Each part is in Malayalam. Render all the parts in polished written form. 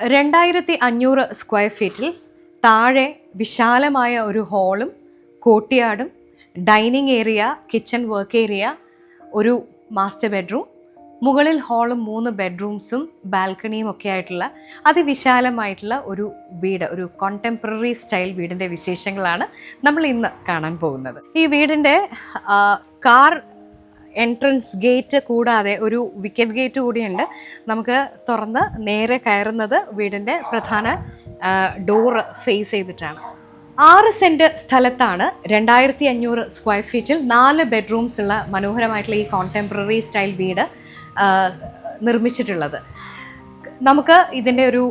2500 സ്ക്വയർ ഫീറ്റിൽ താഴെ വിശാലമായ ഒരു ഹാളും കോർട്ട്യാർഡും dining area, kitchen work area, ഒരു മാസ്റ്റർ ബെഡ്റൂം, മുകളിൽ ഹാളും 3 ബെഡ്റൂംസും ബാൽക്കണിയും ഒക്കെ ആയിട്ടുള്ള അതിവിശാലമായിട്ടുള്ള ഒരു വീട്, ഒരു കോണ്ടംപററി സ്റ്റൈൽ വീടിൻ്റെ വിശേഷങ്ങളാണ് നമ്മൾ ഇന്ന് കാണാൻ പോകുന്നത്. ഈ വീടിൻ്റെ കാർ എൻട്രൻസ് ഗേറ്റ് കൂടാതെ ഒരു വിക്കറ്റ് ഗേറ്റ് കൂടിയുണ്ട്. നമുക്ക് തുറന്ന് നേരെ കയറുന്നത് വീടിൻ്റെ പ്രധാന ഡോറ് ഫേസ് ചെയ്തിട്ടാണ്. 6 സെൻറ്റ് സ്ഥലത്താണ് 2500 സ്ക്വയർ ഫീറ്റിൽ 4 ബെഡ്റൂംസ് ഉള്ള മനോഹരമായിട്ടുള്ള ഈ കോണ്ടംപററി സ്റ്റൈൽ വീട് നിർമ്മിച്ചിട്ടുള്ളത്. നമുക്ക് ഇതിൻ്റെ ഒരു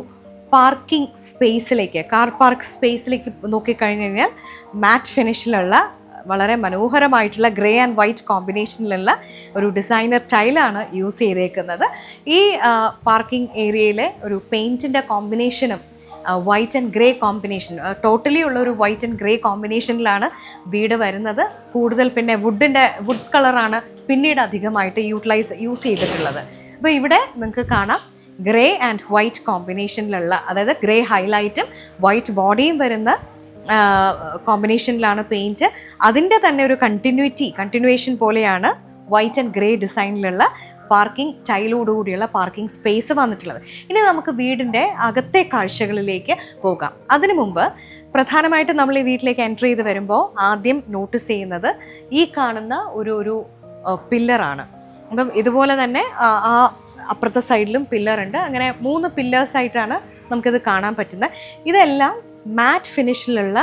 പാർക്കിംഗ് സ്പേസിലേക്ക്, കാർ പാർക്ക് സ്പേസിലേക്ക് നോക്കിക്കഴിഞ്ഞ് കഴിഞ്ഞാൽ മാറ്റ് ഫിനിഷിലുള്ള വളരെ മനോഹരമായിട്ടുള്ള ഗ്രേ ആൻഡ് വൈറ്റ് കോമ്പിനേഷനിലുള്ള ഒരു ഡിസൈനർ ടൈലാണ് യൂസ് ചെയ്തേക്കുന്നത്. ഈ പാർക്കിംഗ് ഏരിയയിലെ ഒരു പെയിൻറ്റിൻ്റെ കോമ്പിനേഷനും white and grey combination, totally ഉള്ള ഒരു വൈറ്റ് ആൻഡ് ഗ്രേ കോമ്പിനേഷനിലാണ് വീട് വരുന്നത്. കൂടുതൽ പിന്നെ വുഡ് കളറാണ് പിന്നീട് അധികമായിട്ട് യൂസ് ചെയ്തിട്ടുള്ളത്. അപ്പോൾ ഇവിടെ നിങ്ങൾക്ക് കാണാം ഗ്രേ ആൻഡ് വൈറ്റ് കോമ്പിനേഷനിലുള്ള, അതായത് ഗ്രേ ഹൈലൈറ്റും വൈറ്റ് ബോഡിയും വരുന്ന കോമ്പിനേഷനിലാണ് പെയിൻറ്റ്. അതിൻ്റെ തന്നെ ഒരു കണ്ടിന്യൂവേഷൻ പോലെയാണ് വൈറ്റ് ആൻഡ് ഗ്രേ ഡിസൈനിലുള്ള പാർക്കിംഗ് ടൈലോടുകൂടിയുള്ള പാർക്കിംഗ് സ്പേസ് വന്നിട്ടുള്ളത്. ഇനി നമുക്ക് വീടിൻ്റെ അകത്തെ കാഴ്ചകളിലേക്ക് പോകാം. അതിനു മുമ്പ് പ്രധാനമായിട്ടും നമ്മൾ ഈ വീട്ടിലേക്ക് എൻ്റർ ചെയ്ത് വരുമ്പോൾ ആദ്യം നോട്ടീസ് ചെയ്യുന്നത് ഈ കാണുന്ന ഒരു പില്ലറാണ്. അപ്പം ഇതുപോലെ തന്നെ ആ അപ്പുറത്തെ സൈഡിലും പില്ലറുണ്ട്. അങ്ങനെ 3 പില്ലേഴ്സായിട്ടാണ് നമുക്കിത് കാണാൻ പറ്റുന്നത്. ഇതെല്ലാം മാറ്റ് ഫിനിഷിലുള്ള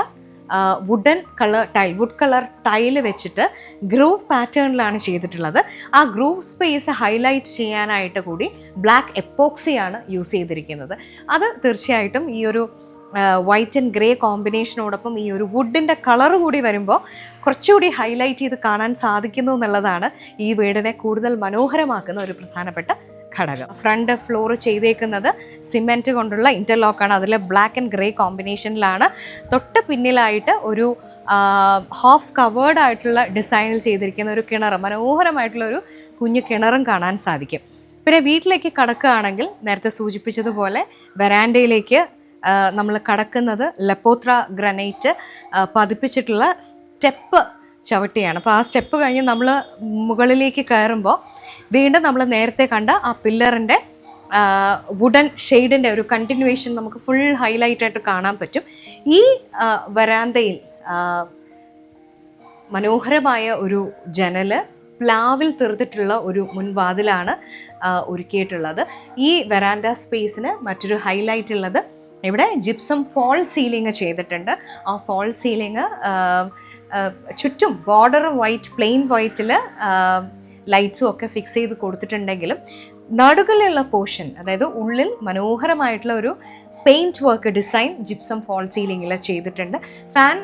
വുഡ് കളർ ടൈല് വെച്ചിട്ട് ഗ്രൂവ് പാറ്റേണിലാണ് ചെയ്തിട്ടുള്ളത്. ആ ഗ്രൂവ് സ്പേസ് ഹൈലൈറ്റ് ചെയ്യാനായിട്ട് കൂടി ബ്ലാക്ക് എപ്പോക്സിയാണ് യൂസ് ചെയ്തിരിക്കുന്നത്. അത് തീർച്ചയായിട്ടും ഈ ഒരു വൈറ്റ് ആൻഡ് ഗ്രേ കോമ്പിനേഷനോടൊപ്പം ഈ ഒരു വുഡിൻ്റെ കളർ കൂടി വരുമ്പോൾ കുറച്ചുകൂടി ഹൈലൈറ്റ് ചെയ്ത് കാണാൻ സാധിക്കുന്നു എന്നുള്ളതാണ് ഈ വീടിനെ കൂടുതൽ മനോഹരമാക്കുന്ന ഒരു പ്രധാനപ്പെട്ട ഘടകം. ഫ്രണ്ട് ഫ്ലോർ ചെയ്തേക്കുന്നത് സിമെൻറ്റ് കൊണ്ടുള്ള ഇൻ്റർലോക്കാണ്. അതിൽ ബ്ലാക്ക് ആൻഡ് ഗ്രേ കോമ്പിനേഷനിലാണ്. തൊട്ട് പിന്നിലായിട്ട് ഒരു ഹാഫ് കവേർഡ് ആയിട്ടുള്ള ഡിസൈനിൽ ചെയ്തിരിക്കുന്ന ഒരു കിണർ, മനോഹരമായിട്ടുള്ള ഒരു കുഞ്ഞു കിണറും കാണാൻ സാധിക്കും. പിന്നെ വീട്ടിലേക്ക് കടക്കുകയാണെങ്കിൽ നേരത്തെ സൂചിപ്പിച്ചതുപോലെ വെറാൻഡയിലേക്ക് നമ്മൾ കടക്കുന്നത് ലപ്പോത്ര ഗ്രാനൈറ്റ് പതിപ്പിച്ചിട്ടുള്ള സ്റ്റെപ്പ് ചവിട്ടിയാണ്. അപ്പോൾ ആ സ്റ്റെപ്പ് കഴിഞ്ഞ് നമ്മൾ മുകളിലേക്ക് കയറുമ്പോൾ വീണ്ടും നമ്മൾ നേരത്തെ കണ്ട ആ പില്ലറിൻ്റെ വുഡൻ ഷെയ്ഡിൻ്റെ ഒരു കണ്ടിന്യൂവേഷൻ നമുക്ക് ഫുൾ ഹൈലൈറ്റ് ആയിട്ട് കാണാൻ പറ്റും. ഈ വരാന്തയിൽ മനോഹരമായ ഒരു ജനല്, പ്ലാവിൽ തീർത്തിട്ടുള്ള ഒരു മുൻവാതിലാണ് ഒരുക്കിയിട്ടുള്ളത്. ഈ വരാൻഡ സ്പേസിന് മറ്റൊരു ഹൈലൈറ്റ് ഉള്ളത് ഇവിടെ ജിപ്സം ഫോൾ സീലിംഗ് ചെയ്തിട്ടുണ്ട്. ആ ഫോൾ സീലിംഗ് ചുറ്റും ബോർഡർ വൈറ്റ്, പ്ലെയിൻ വൈറ്റിൽ ലൈറ്റ്സും ഒക്കെ ഫിക്സ് ചെയ്ത് കൊടുത്തിട്ടുണ്ടെങ്കിലും നടുകളിലുള്ള പോർഷൻ, അതായത് ഉള്ളിൽ മനോഹരമായിട്ടുള്ള ഒരു paint work design gypsum false സീലിംഗിൽ ചെയ്തിട്ടുണ്ട്. ഫാൻ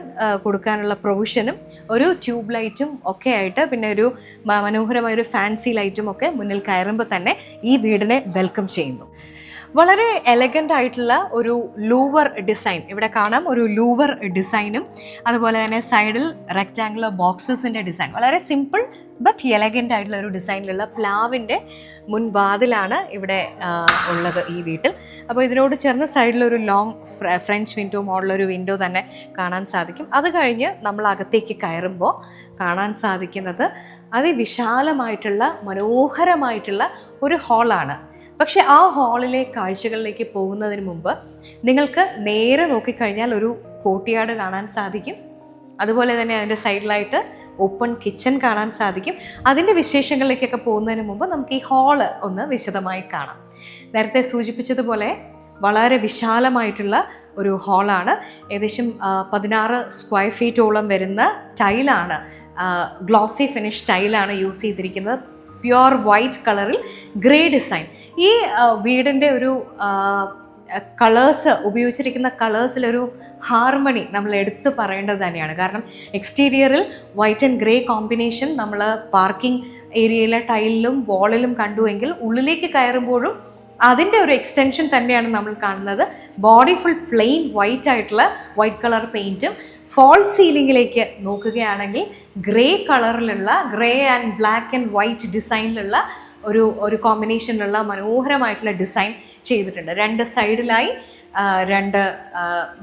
കൊടുക്കാനുള്ള പ്രൊവിഷനും ഒരു ട്യൂബ് ലൈറ്റും ഒക്കെ ആയിട്ട്, പിന്നെ ഒരു മനോഹരമായൊരു ഫാൻസി ലൈറ്റും ഒക്കെ മുന്നിൽ കയറുമ്പോൾ തന്നെ ഈ വീടിനെ വെൽക്കം ചെയ്യുന്നു. വളരെ എലഗൻ്റ് ആയിട്ടുള്ള ഒരു ലൂവർ ഡിസൈൻ ഇവിടെ കാണാം. ഒരു ലൂവർ ഡിസൈനും അതുപോലെ തന്നെ സൈഡിൽ റെക്റ്റാങ്കുലർ ബോക്സസിൻ്റെ ഡിസൈൻ, വളരെ സിമ്പിൾ ബട്ട് എലഗൻ്റ് ആയിട്ടുള്ള ഒരു ഡിസൈനിലുള്ള പ്ലാവിൻ്റെ മുൻവാതിലാണ് ഇവിടെ ഉള്ളത് ഈ വീട്ടിൽ. അപ്പോൾ ഇതിനോട് ചേർന്ന് സൈഡിലൊരു ലോങ് ഫ്രഞ്ച് വിൻഡോ മോഡലൊരു വിൻഡോ തന്നെ കാണാൻ സാധിക്കും. അത് കഴിഞ്ഞ് നമ്മൾ അകത്തേക്ക് കയറുമ്പോൾ കാണാൻ സാധിക്കുന്നത് അതിവിശാലമായിട്ടുള്ള മനോഹരമായിട്ടുള്ള ഒരു ഹാളാണ്. പക്ഷേ ആ ഹാളിലെ കാഴ്ചകളിലേക്ക് പോകുന്നതിന് മുമ്പ് നിങ്ങൾക്ക് നേരെ നോക്കിക്കഴിഞ്ഞാൽ ഒരു കോർട്ട്യാർഡ് കാണാൻ സാധിക്കും. അതുപോലെ തന്നെ അതിൻ്റെ സൈഡിലായിട്ട് ഓപ്പൺ കിച്ചൺ കാണാൻ സാധിക്കും. അതിൻ്റെ വിശേഷങ്ങളിലേക്കൊക്കെ പോകുന്നതിന് മുമ്പ് നമുക്ക് ഈ ഹാള് ഒന്ന് വിശദമായി കാണാം. നേരത്തെ സൂചിപ്പിച്ചതുപോലെ വളരെ വിശാലമായിട്ടുള്ള ഒരു ഹാളാണ്. ഏകദേശം 16 സ്ക്വയർ ഫീറ്റോളം വരുന്ന ടൈലാണ്, ഗ്ലോസി ഫിനിഷ് ടൈലാണ് യൂസ് ചെയ്തിരിക്കുന്നത്. പ്യുവർ വൈറ്റ് കളറിൽ ഗ്രേ ഡിസൈൻ. ഈ വീടിൻ്റെ ഒരു കളേഴ്സ്, ഉപയോഗിച്ചിരിക്കുന്ന കളേഴ്സിലൊരു ഹാർമണി നമ്മൾ എടുത്തു പറയേണ്ടത് തന്നെയാണ്. കാരണം എക്സ്റ്റീരിയറിൽ വൈറ്റ് ആൻഡ് ഗ്രേ കോമ്പിനേഷൻ നമ്മൾ പാർക്കിംഗ് ഏരിയയിലെ ടൈലിലും വാളിലും കണ്ടുവെങ്കിൽ ഉള്ളിലേക്ക് കയറുമ്പോഴും അതിൻ്റെ ഒരു എക്സ്റ്റൻഷൻ തന്നെയാണ് നമ്മൾ കാണുന്നത്. ബോഡി ഫുൾ പ്ലെയിൻ വൈറ്റ് ആയിട്ടുള്ള വൈറ്റ് കളർ പെയിൻറ്റും ഫോൾ സീലിങ്ങിലേക്ക് നോക്കുകയാണെങ്കിൽ ഗ്രേ കളറിലുള്ള, grey and black and white ഡിസൈനിലുള്ള ഒരു കോമ്പിനേഷനിലുള്ള മനോഹരമായിട്ടുള്ള ഡിസൈൻ ചെയ്തിട്ടുണ്ട്. 2 സൈഡിലായി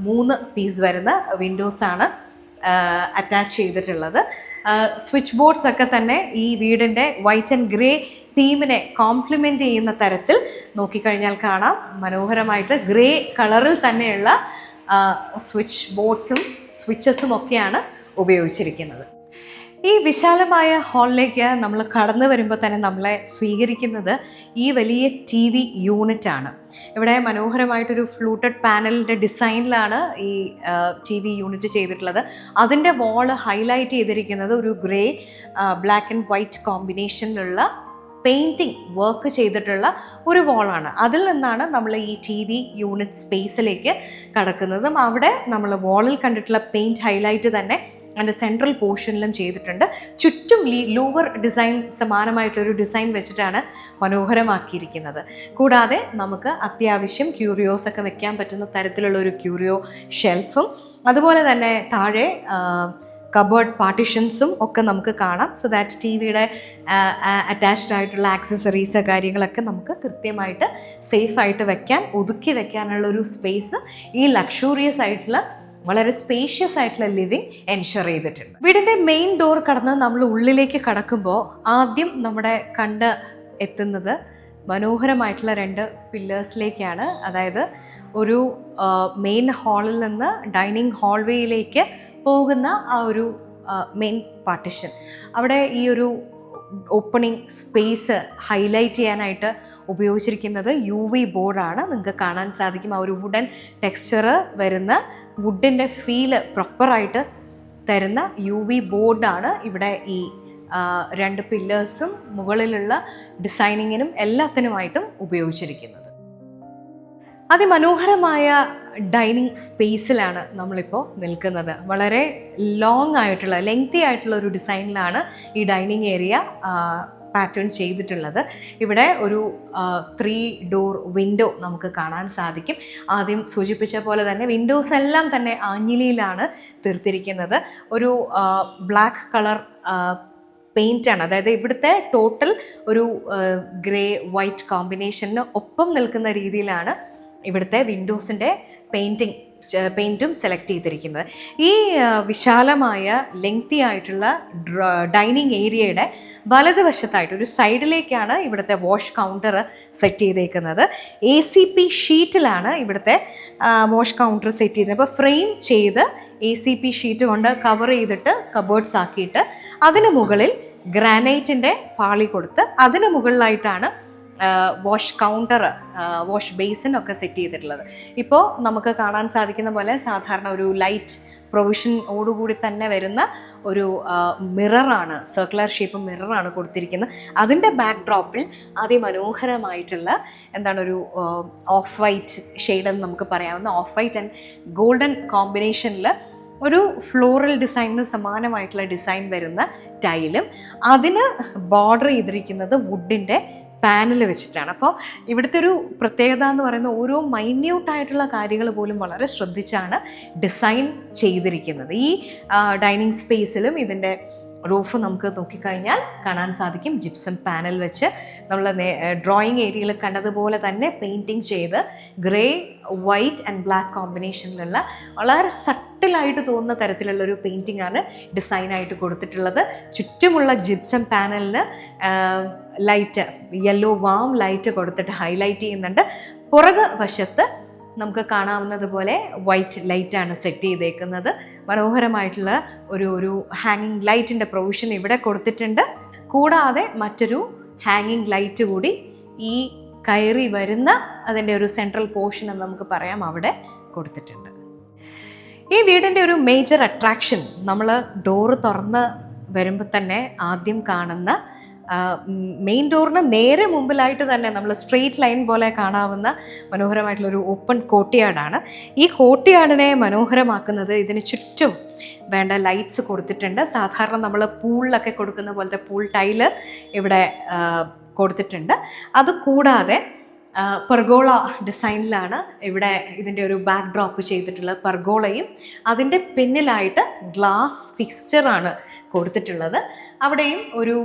3 പീസ് വരുന്ന വിൻഡോസാണ് അറ്റാച്ച് ചെയ്തിട്ടുള്ളത്. സ്വിച്ച് ബോർഡ്സ് ഒക്കെ തന്നെ ഈ വീടിൻ്റെ വൈറ്റ് ആൻഡ് ഗ്രേ തീമിനെ കോംപ്ലിമെൻ്റ് ചെയ്യുന്ന തരത്തിൽ നോക്കിക്കഴിഞ്ഞാൽ കാണാം. മനോഹരമായിട്ട് ഗ്രേ കളറിൽ തന്നെയുള്ള സ്വിച്ച് ബോർഡ്സും സ്വിച്ചസും ഒക്കെയാണ് ഉപയോഗിച്ചിരിക്കുന്നത്. ഈ വിശാലമായ ഹാളിലേക്ക് നമ്മൾ കടന്നു വരുമ്പോൾ തന്നെ നമ്മളെ സ്വീകരിക്കുന്നത് ഈ വലിയ ടി വി യൂണിറ്റാണ്. ഇവിടെ മനോഹരമായിട്ടൊരു ഫ്ലൂട്ടഡ് പാനലിൻ്റെ ഡിസൈനിലാണ് ഈ ടി വി യൂണിറ്റ് ചെയ്തിട്ടുള്ളത്. അതിൻ്റെ വാള് ഹൈലൈറ്റ് ചെയ്തിരിക്കുന്നത് ഒരു ഗ്രേ ബ്ലാക്ക് ആൻഡ് വൈറ്റ് കോമ്പിനേഷനിലുള്ള പെയിൻറ്റിങ് വർക്ക് ചെയ്തിട്ടുള്ള ഒരു വാളാണ്. അതിൽ നിന്നാണ് നമ്മൾ ഈ ടി വി യൂണിറ്റ് സ്പേസിലേക്ക് കടക്കുന്നതും അവിടെ നമ്മൾ വാളിൽ കണ്ടിട്ടുള്ള പെയിൻറ്റ് ഹൈലൈറ്റ് തന്നെ അതിൻ്റെ സെൻട്രൽ പോർഷനിലും ചെയ്തിട്ടുണ്ട്. ചുറ്റും ലൂവർ ഡിസൈൻ സമാനമായിട്ടൊരു ഡിസൈൻ വെച്ചിട്ടാണ് മനോഹരമാക്കിയിരിക്കുന്നത്. കൂടാതെ നമുക്ക് അത്യാവശ്യം ക്യൂറിയോസ് ഒക്കെ വെക്കാൻ പറ്റുന്ന തരത്തിലുള്ള ഒരു ക്യൂറിയോ ഷെൽഫും അതുപോലെ തന്നെ താഴെ കബേർഡ് പാർട്ടീഷൻസും ഒക്കെ നമുക്ക് കാണാം. സോ ദാറ്റ് ടി വിയുടെ അറ്റാച്ച്ഡ് ആയിട്ടുള്ള ആക്സസറീസ് കാര്യങ്ങളൊക്കെ നമുക്ക് കൃത്യമായിട്ട് സേഫായിട്ട് വെക്കാൻ, ഒതുക്കി വെക്കാനുള്ള ഒരു സ്പേസ് ഈ ലക്ഷൂറിയസ് ആയിട്ടുള്ള വളരെ സ്പേഷ്യസ് ആയിട്ടുള്ള ലിവിങ് എൻഷുർ ചെയ്തിട്ടുണ്ട്. വീടിൻ്റെ മെയിൻ ഡോർ കടന്ന് നമ്മൾ ഉള്ളിലേക്ക് കടക്കുമ്പോൾ ആദ്യം നമ്മുടെ എത്തുന്നത് മനോഹരമായിട്ടുള്ള 2 പില്ലേഴ്സിലേക്കാണ്. അതായത് ഒരു മെയിൻ ഹാളിൽ നിന്ന് ഡൈനിങ് ഹാൾവേയിലേക്ക് പോകുന്ന ആ ഒരു മെയിൻ പാർട്ടിഷൻ, അവിടെ ഈ ഒരു ഓപ്പണിംഗ് സ്പേസ് ഹൈലൈറ്റ് ചെയ്യാനായിട്ട് ഉപയോഗിച്ചിരിക്കുന്നത് UV ബോർഡാണ്. നിങ്ങൾക്ക് കാണാൻ സാധിക്കും ആ ഒരു വുഡൻ ടെക്സ്ചർ വരുന്ന വുഡിൻ്റെ ഫീല് പ്രോപ്പറായിട്ട് തരുന്ന UV ബോർഡാണ് ഇവിടെ ഈ 2 പില്ലേഴ്സും മുകളിലുള്ള ഡിസൈനിങ്ങിനും എല്ലാത്തിനുമായിട്ടും ഉപയോഗിച്ചിരിക്കുന്നത്. അതിമനോഹരമായ ഡൈനിങ് സ്പേസിലാണ് നമ്മളിപ്പോൾ നിൽക്കുന്നത്. വളരെ ലെങ്തി ആയിട്ടുള്ള ഒരു ഡിസൈനിലാണ് ഈ ഡൈനിങ് ഏരിയ പാറ്റേൺ ചെയ്തിട്ടുള്ളത്. ഇവിടെ ഒരു 3 ഡോർ വിൻഡോ നമുക്ക് കാണാൻ സാധിക്കും. ആദ്യം സൂചിപ്പിച്ച പോലെ തന്നെ വിൻഡോസ് എല്ലാം തന്നെ ആഞ്ഞിലിയിലാണ് തീർത്തിരിക്കുന്നത്. ഒരു ബ്ലാക്ക് കളർ പെയിൻ്റാണ്. അതായത് ഇവിടുത്തെ ടോട്ടൽ ഒരു ഗ്രേ വൈറ്റ് കോമ്പിനേഷന് ഒപ്പം നിൽക്കുന്ന രീതിയിലാണ് ഇവിടുത്തെ വിൻഡോസിൻ്റെ പെയിൻറ്റും സെലക്ട് ചെയ്തിരിക്കുന്നത്. ഈ വിശാലമായ ലെങ്തി ആയിട്ടുള്ള ഡൈനിങ് ഏരിയയുടെ വലതുവശത്തായിട്ട് ഒരു സൈഡിലേക്കാണ് ഇവിടുത്തെ വാഷ് കൗണ്ടർ സെറ്റ് ചെയ്തേക്കുന്നത്. ACP ഷീറ്റിലാണ് ഇവിടുത്തെ വാഷ് കൗണ്ടർ സെറ്റ് ചെയ്യുന്നത്. അപ്പോൾ ഫ്രെയിം ചെയ്ത് ACP ഷീറ്റ് കൊണ്ട് കവർ ചെയ്തിട്ട് കബേർഡ്സ് ആക്കിയിട്ട് അതിന് മുകളിൽ ഗ്രാനൈറ്റിൻ്റെ പാളി കൊടുത്ത് അതിന് മുകളിലായിട്ടാണ് വാഷ് കൗണ്ടർ, വാഷ് ബേസിനൊക്കെ സെറ്റ് ചെയ്തിട്ടുള്ളത്. ഇപ്പോൾ നമുക്ക് കാണാൻ സാധിക്കുന്ന പോലെ സാധാരണ ഒരു ലൈറ്റ് പ്രൊവിഷനോടുകൂടി തന്നെ വരുന്ന ഒരു മിററാണ്, സർക്കുലർ ഷേപ്പ് മിററാണ് കൊടുത്തിരിക്കുന്നത്. അതിൻ്റെ ബാക്ക് ഡ്രോപ്പിൽ അതിമനോഹരമായിട്ടുള്ള ഒരു ഓഫ് വൈറ്റ് ഷെയ്ഡെന്ന് നമുക്ക് പറയാവുന്ന ഓഫ് വൈറ്റ് ആൻഡ് ഗോൾഡൻ കോമ്പിനേഷനിൽ ഒരു ഫ്ലോറൽ ഡിസൈനിന് സമാനമായിട്ടുള്ള ഡിസൈൻ വരുന്ന ടൈലും അതിന് ബോർഡർ ചെയ്തിരിക്കുന്നത് വുഡിൻ്റെ പാനൽ വെച്ചിട്ടാണ്. അപ്പോൾ ഇവിടുത്തെ ഒരു പ്രത്യേകത എന്ന് പറയുന്നത് ഓരോ മൈന്യൂട്ടായിട്ടുള്ള കാര്യങ്ങൾ പോലും വളരെ ശ്രദ്ധിച്ചാണ് ഡിസൈൻ ചെയ്തിരിക്കുന്നത്. ഈ ഡൈനിങ് സ്പേസിലും ഇതിൻ്റെ റൂഫ് നമുക്ക് നോക്കിക്കഴിഞ്ഞാൽ കാണാൻ സാധിക്കും. ജിപ്സം പാനൽ വെച്ച് നമ്മൾ ഡ്രോയിങ് ഏരിയയിൽ കണ്ടതുപോലെ തന്നെ പെയിൻറ്റിങ് ചെയ്ത് ഗ്രേ വൈറ്റ് ആൻഡ് ബ്ലാക്ക് കോമ്പിനേഷനിലുള്ള വളരെ സട്ടിലായിട്ട് തോന്നുന്ന തരത്തിലുള്ളൊരു പെയിൻറ്റിംഗ് ആണ് ഡിസൈനായിട്ട് കൊടുത്തിട്ടുള്ളത്. ചുറ്റുമുള്ള ജിപ്സം പാനലിന് ലൈറ്റ്, യെല്ലോ വാം ലൈറ്റ് കൊടുത്തിട്ട് ഹൈലൈറ്റ് ചെയ്യുന്നുണ്ട്. പുറകു വശത്ത് നമുക്ക് കാണാവുന്നത് പോലെ വൈറ്റ് ലൈറ്റാണ് സെറ്റ് ചെയ്തേക്കുന്നത്. മനോഹരമായിട്ടുള്ള ഒരു ഹാങ്ങിങ് ലൈറ്റിൻ്റെ പ്രൊവിഷൻ ഇവിടെ കൊടുത്തിട്ടുണ്ട്. കൂടാതെ മറ്റൊരു ഹാങ്ങിങ് ലൈറ്റ് കൂടി ഈ കയറി വരുന്ന അതിൻ്റെ ഒരു സെൻട്രൽ പോർഷൻ എന്ന് നമുക്ക് പറയാം അവിടെ കൊടുത്തിട്ടുണ്ട്. ഈ വീടിൻ്റെ ഒരു മേജർ അട്രാക്ഷൻ നമ്മൾ ഡോറ് തുറന്ന് വരുമ്പോൾ തന്നെ ആദ്യം കാണുന്ന മെയിൻ ഡോറിന് നേരെ മുമ്പിലായിട്ട് തന്നെ നമ്മൾ സ്ട്രെയിറ്റ് ലൈൻ പോലെ കാണാവുന്ന മനോഹരമായിട്ടുള്ളൊരു ഓപ്പൺ കോർട്ട്യാർഡാണ്. ഈ കോർട്ട്യാർഡിനെ മനോഹരമാക്കുന്നത് ഇതിന് ചുറ്റും വേണ്ട ലൈറ്റ്സ് കൊടുത്തിട്ടുണ്ട്. സാധാരണ നമ്മൾ പൂളിലൊക്കെ കൊടുക്കുന്ന പോലത്തെ പൂൾ ടൈല് ഇവിടെ കൊടുത്തിട്ടുണ്ട്. അതുകൂടാതെ പെർഗോള ഡിസൈനിലാണ് ഇവിടെ ഇതിൻ്റെ ഒരു ബാക്ക് ഡ്രോപ്പ് ചെയ്തിട്ടുള്ള പെർഗോളയും അതിൻ്റെ പിന്നിലായിട്ട് ഗ്ലാസ് ഫിക്സ്ചറാണ് കൊടുത്തിട്ടുള്ളത്. അവിടെയും ഒരു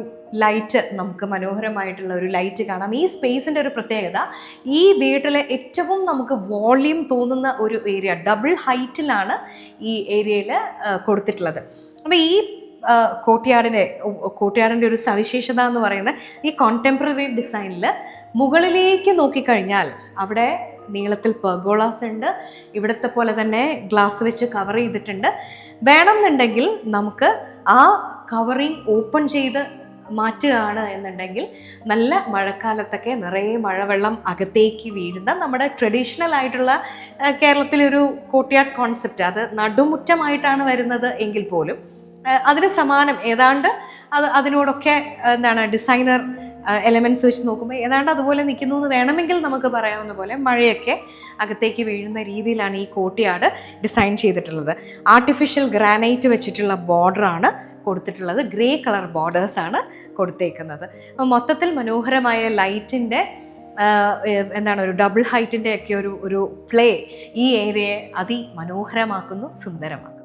ലൈറ്റ്, നമുക്ക് മനോഹരമായിട്ടുള്ള ഒരു ലൈറ്റ് കാണാം. ഈ സ്പേസിൻ്റെ ഒരു പ്രത്യേകത, ഈ വീട്ടിലെ ഏറ്റവും നമുക്ക് വോള്യൂം തോന്നുന്ന ഒരു ഏരിയ, ഡബിൾ ഹൈറ്റിലാണ് ഈ ഏരിയയിൽ കൊടുത്തിട്ടുള്ളത്. അപ്പോൾ ഈ കോർട്ട്യാർഡിൻ്റെ ഒരു സവിശേഷത എന്ന് പറയുന്നത്, ഈ കോണ്ടംപററി ഡിസൈനിൽ മുകളിലേക്ക് നോക്കിക്കഴിഞ്ഞാൽ അവിടെ നീളത്തിൽ പെർഗോളാസ് ഉണ്ട്. ഇവിടുത്തെ പോലെ തന്നെ ഗ്ലാസ് വെച്ച് കവർ ചെയ്തിട്ടുണ്ട്. വേണമെന്നുണ്ടെങ്കിൽ നമുക്ക് ആ കവറിങ് ഓപ്പൺ ചെയ്ത് മാറ്റുകയാണ് എന്നുണ്ടെങ്കിൽ നല്ല മഴക്കാലത്തൊക്കെ നിറയെ മഴവെള്ളം അകത്തേക്ക് വീഴുന്ന നമ്മുടെ ട്രഡീഷണൽ ആയിട്ടുള്ള കേരളത്തിലൊരു കോർട്ട്യാർഡ് കോൺസെപ്റ്റ്, അത് നടുമുറ്റമായിട്ടാണ് വരുന്നത് എങ്കിൽ പോലും അതിന് സമാനം ഏതാണ്ട് അതിനോടൊക്കെ എന്താണ് ഡിസൈനർ എലമെൻറ്റ്സ് വെച്ച് നോക്കുമ്പോൾ ഏതാണ്ട് അതുപോലെ നിൽക്കുന്നു എന്ന് വേണമെങ്കിൽ നമുക്ക് പറയാവുന്ന പോലെ മഴയൊക്കെ അകത്തേക്ക് വീഴുന്ന രീതിയിലാണ് ഈ കോർട്ട്യാർഡ് ഡിസൈൻ ചെയ്തിട്ടുള്ളത്. ആർട്ടിഫിഷ്യൽ ഗ്രാനൈറ്റ് വെച്ചിട്ടുള്ള ബോർഡറാണ് കൊടുത്തിട്ടുള്ളത്. ഗ്രേ കളർ ബോർഡേഴ്സാണ് കൊടുത്തേക്കുന്നത്. അപ്പോൾ മൊത്തത്തിൽ മനോഹരമായ ലൈറ്റിൻ്റെ എന്താണ് ഒരു ഡബിൾ ഹൈറ്റിൻ്റെ ഒക്കെ ഒരു പ്ലേ ഈ ഏരിയയെ അതിമനോഹരമാക്കുന്നു, സുന്ദരമാക്കുന്നു.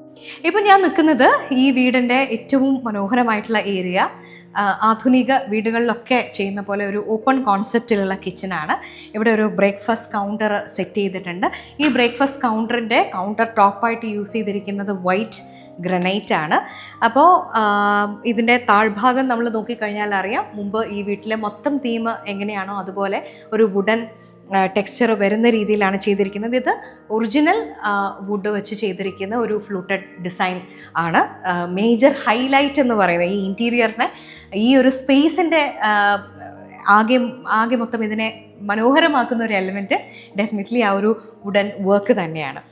ഇപ്പം ഞാൻ നിൽക്കുന്നത് ഈ വീടിൻ്റെ ഏറ്റവും മനോഹരമായിട്ടുള്ള ഏരിയ, ആധുനിക വീടുകളിലൊക്കെ ചെയ്യുന്ന പോലെ ഒരു ഓപ്പൺ കോൺസെപ്റ്റിലുള്ള കിച്ചനാണ്. ഇവിടെ ഒരു ബ്രേക്ക്ഫാസ്റ്റ് കൗണ്ടർ സെറ്റ് ചെയ്തിട്ടുണ്ട്. ഈ ബ്രേക്ക്ഫാസ്റ്റ് കൗണ്ടറിൻ്റെ കൗണ്ടർ ടോപ്പായിട്ട് യൂസ് ചെയ്തിരിക്കുന്നത് വൈറ്റ് ഗ്രണൈറ്റ് ആണ്. അപ്പോൾ ഇതിൻ്റെ താഴ്ഭാഗം നമ്മൾ നോക്കിക്കഴിഞ്ഞാൽ അറിയാം, മുമ്പ് ഈ വീട്ടിലെ മൊത്തം തീം എങ്ങനെയാണോ അതുപോലെ ഒരു വുഡൻ ടെക്സ്ചർ വരുന്ന രീതിയിലാണ് ചെയ്തിരിക്കുന്നത്. ഇത് ഒറിജിനൽ വുഡ് വെച്ച് ചെയ്തിരിക്കുന്ന ഒരു ഫ്ലൂട്ടഡ് ഡിസൈൻ ആണ്. മേജർ ഹൈലൈറ്റ് എന്ന് പറയുന്നത് ഈ ഇൻറ്റീരിയറിനെ, ഈ ഒരു സ്പേസിൻ്റെ ആകെ മൊത്തം ഇതിനെ മനോഹരമാക്കുന്ന ഒരു എലിമെൻറ്റ് ഡെഫിനറ്റ്ലി ആ ഒരു വുഡൻ വർക്ക് തന്നെയാണ്.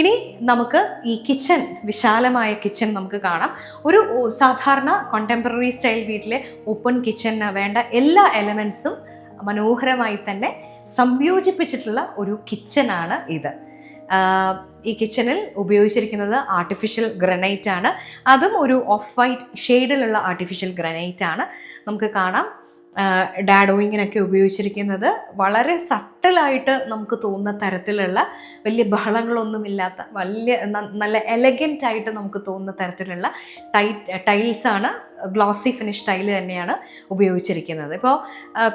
ഇനി നമുക്ക് ഈ കിച്ചൺ, വിശാലമായ കിച്ചൺ നമുക്ക് കാണാം. ഒരു സാധാരണ കോണ്ടംപററി സ്റ്റൈൽ വീട്ടിലെ ഓപ്പൺ കിച്ചണിന് വേണ്ട എല്ലാ എലമെൻറ്റ്സും മനോഹരമായി തന്നെ സംയോജിപ്പിച്ചിട്ടുള്ള ഒരു കിച്ചനാണ് ഇത്. ഈ കിച്ചണിൽ ഉപയോഗിച്ചിരിക്കുന്നത് ആർട്ടിഫിഷ്യൽ ഗ്രാനൈറ്റ് ആണ്. അതും ഒരു ഓഫ് വൈറ്റ് ഷെയ്ഡിലുള്ള ആർട്ടിഫിഷ്യൽ ഗ്രാനൈറ്റ് ആണ്. നമുക്ക് കാണാം ഡാഡോയിങ്ങിനൊക്കെ ഉപയോഗിച്ചിരിക്കുന്നത് വളരെ സട്ടിലായിട്ട് നമുക്ക് തോന്നുന്ന തരത്തിലുള്ള, വലിയ ബഹളങ്ങളൊന്നുമില്ലാത്ത, നല്ല എലഗൻ്റ് ആയിട്ട് നമുക്ക് തോന്നുന്ന തരത്തിലുള്ള ടൈൽസാണ്. ഗ്ലോസി ഫിനിഷ് ടൈൽ തന്നെയാണ് ഉപയോഗിച്ചിരിക്കുന്നത്. ഇപ്പോൾ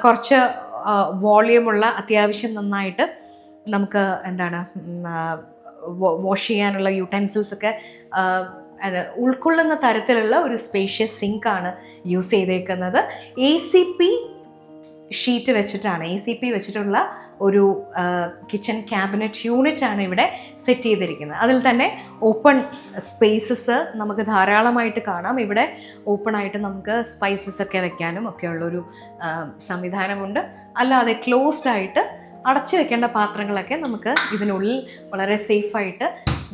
കുറച്ച് വോളിയമുള്ള, അത്യാവശ്യം നന്നായിട്ട് നമുക്ക് എന്താണ് വാഷ് ചെയ്യാനുള്ള യൂട്ടൻസിൽസൊക്കെ ഉൾക്കൊള്ളുന്ന തരത്തിലുള്ള ഒരു സ്പേഷ്യസ് സിങ്കാണ് യൂസ് ചെയ്തേക്കുന്നത്. ACP ഷീറ്റ് വെച്ചിട്ടാണ്, ACP വെച്ചിട്ടുള്ള ഒരു കിച്ചൺ ക്യാബിനറ്റ് യൂണിറ്റ് ആണ് ഇവിടെ സെറ്റ് ചെയ്തിരിക്കുന്നത്. അതിൽ തന്നെ ഓപ്പൺ സ്പേസസ് നമുക്ക് ധാരാളമായിട്ട് കാണാം. ഇവിടെ ഓപ്പണായിട്ട് നമുക്ക് സ്പൈസസ് ഒക്കെ വെക്കാനും ഒക്കെയുള്ളൊരു സംവിധാനമുണ്ട്. അല്ലാതെ ക്ലോസ്ഡ് ആയിട്ട് അടച്ചു വെക്കേണ്ട പാത്രങ്ങളൊക്കെ നമുക്ക് ഇതിനുള്ളിൽ വളരെ സേഫായിട്ട്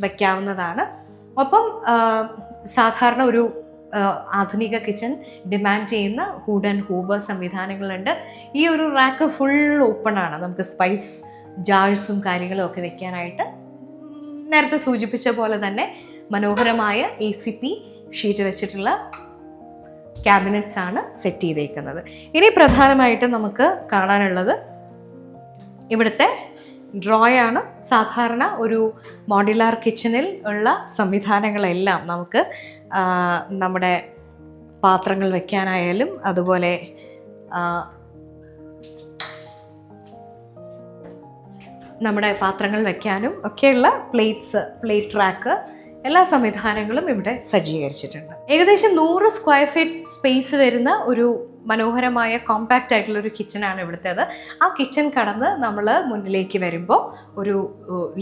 വയ്ക്കാവുന്നതാണ്. ഒപ്പം സാധാരണ ഒരു ആധുനിക കിച്ചൺ ഡിമാൻഡ് ചെയ്യുന്ന ഹൂഡ് ആൻഡ് ഹൂബർ സംവിധാനങ്ങളുണ്ട്. ഈ ഒരു റാക്ക് ഫുൾ ഓപ്പൺ ആണ്. നമുക്ക് സ്പൈസ് ജാഴ്സും കാര്യങ്ങളും ഒക്കെ വെക്കാനായിട്ട് നേരത്തെ സൂചിപ്പിച്ച പോലെ തന്നെ മനോഹരമായ ACP ഷീറ്റ് വെച്ചിട്ടുള്ള ക്യാബിനറ്റ്സ് ആണ് സെറ്റ് ചെയ്തേക്കുന്നത്. ഇനി പ്രധാനമായിട്ടും നമുക്ക് കാണാനുള്ളത് ഇവിടുത്തെ ഡ്രോയാണ്. സാധാരണ ഒരു മോഡുലാർ കിച്ചണിൽ ഉള്ള സംവിധാനങ്ങളെല്ലാം നമുക്ക് നമ്മുടെ പാത്രങ്ങൾ വയ്ക്കാനായാലും അതുപോലെ നമ്മുടെ പാത്രങ്ങൾ വയ്ക്കാനും ഒക്കെയുള്ള പ്ലേറ്റ് റാക്ക്, എല്ലാ സംവിധാനങ്ങളും ഇവിടെ സജ്ജീകരിച്ചിട്ടുണ്ട്. ഏകദേശം 100 സ്ക്വയർ ഫീറ്റ് സ്പേസ് വരുന്ന ഒരു മനോഹരമായ കോമ്പാക്റ്റ് ആയിട്ടുള്ള ഒരു കിച്ചനാണ് ഇവിടുത്തേത്. ആ കിച്ചൺ കടന്ന് നമ്മൾ മുന്നിലേക്ക് വരുമ്പോൾ ഒരു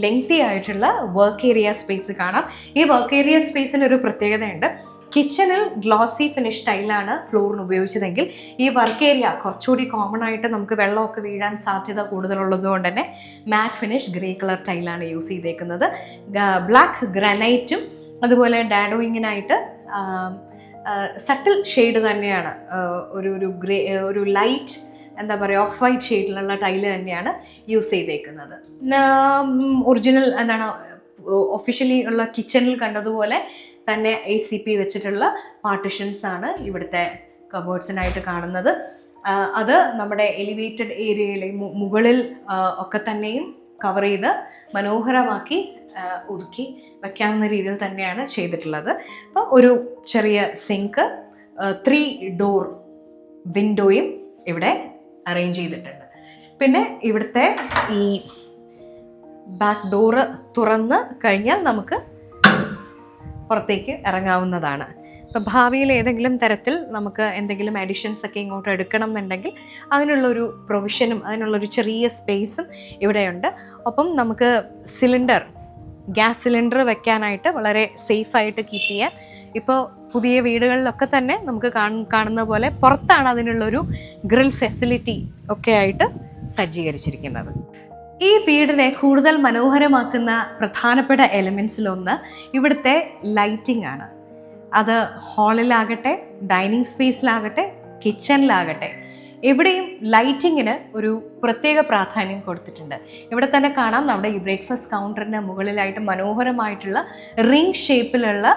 ലെങ്തി ആയിട്ടുള്ള വർക്ക് ഏരിയ സ്പേസ് കാണാം. ഈ വർക്ക് ഏരിയ സ്പേസിന് ഒരു പ്രത്യേകതയുണ്ട്. കിച്ചണിൽ ഗ്ലോസി ഫിനിഷ് ടൈലാണ് ഫ്ലോറിന് ഉപയോഗിച്ചതെങ്കിൽ ഈ വർക്ക് ഏരിയ കുറച്ചുകൂടി കോമൺ ആയിട്ട് നമുക്ക് വെള്ളമൊക്കെ വീഴാൻ സാധ്യത കൂടുതലുള്ളത് കൊണ്ട് തന്നെ മാറ്റ് ഫിനിഷ് ഗ്രേ കളർ ടൈലാണ് യൂസ് ചെയ്തേക്കുന്നത്. ബ്ലാക്ക് ഗ്രാനൈറ്റും അതുപോലെ ഡാഡോയിങ്ങിനായിട്ട് സട്ടിൽ ഷെയ്ഡ് തന്നെയാണ്, ഒരു ലൈറ്റ് എന്താ പറയുക ഓഫ് വൈറ്റ് ഷെയ്ഡിലുള്ള ടൈല് തന്നെയാണ് യൂസ് ചെയ്തേക്കുന്നത്. ഒറിജിനൽ എന്താണ് ഒഫീഷ്യലി ഉള്ള കിച്ചണിൽ കണ്ടതുപോലെ തന്നെ ACP വെച്ചിട്ടുള്ള പാർട്ടിഷൻസ് ആണ് ഇവിടുത്തെ കബേർഡ്സിനായിട്ട് കാണുന്നത്. അത് നമ്മുടെ എലിവേറ്റഡ് ഏരിയയിലെ മുകളിൽ ഒക്കെ തന്നെയും കവർ ചെയ്ത് മനോഹരമാക്കി ഒതുക്കി വയ്ക്കാവുന്ന രീതിയിൽ തന്നെയാണ് ചെയ്തിട്ടുള്ളത്. അപ്പോൾ ഒരു ചെറിയ സിങ്ക്, 3 ഡോർ വിൻഡോയും ഇവിടെ അറേഞ്ച് ചെയ്തിട്ടുണ്ട്. പിന്നെ ഇവിടുത്തെ ഈ ബാക്ക് ഡോറ് തുറന്ന് കഴിഞ്ഞാൽ നമുക്ക് പുറത്തേക്ക് ഇറങ്ങാവുന്നതാണ്. ഇപ്പോൾ ഭാവിയിൽ ഏതെങ്കിലും തരത്തിൽ നമുക്ക് എന്തെങ്കിലും അഡീഷൻസ് ഒക്കെ ഇങ്ങോട്ട് എടുക്കണം എന്നുണ്ടെങ്കിൽ അതിനുള്ളൊരു പ്രൊവിഷനും അതിനുള്ളൊരു ചെറിയ സ്പേസും ഇവിടെയുണ്ട്. ഒപ്പം നമുക്ക് ഗ്യാസ് സിലിണ്ടർ വെക്കാനായിട്ട് വളരെ സേഫായിട്ട് കീപ്പ് ചെയ്യാൻ ഇപ്പോൾ പുതിയ വീടുകളിലൊക്കെ തന്നെ നമുക്ക് കാണുന്ന പോലെ പുറത്താണ് അതിനുള്ളൊരു ഗ്രിൽ ഫെസിലിറ്റി ഒക്കെ ആയിട്ട് സജ്ജീകരിച്ചിരിക്കുന്നത്. ഈ വീടിനെ കൂടുതൽ മനോഹരമാക്കുന്ന പ്രധാനപ്പെട്ട എലമെൻറ്റ്സിലൊന്ന് ഇവിടുത്തെ ലൈറ്റിംഗ് ആണ്. അത് ഹാളിലാകട്ടെ, ഡൈനിങ് സ്പേസിലാകട്ടെ, കിച്ചണിലാകട്ടെ, എവിടെയും ലൈറ്റിങ്ങിന് ഒരു പ്രത്യേക പ്രാധാന്യം കൊടുത്തിട്ടുണ്ട്. ഇവിടെ തന്നെ കാണാം നമ്മുടെ ഈ ബ്രേക്ക്ഫാസ്റ്റ് കൗണ്ടറിന് മുകളിലായിട്ട് മനോഹരമായിട്ടുള്ള റിംഗ് ഷേപ്പിലുള്ള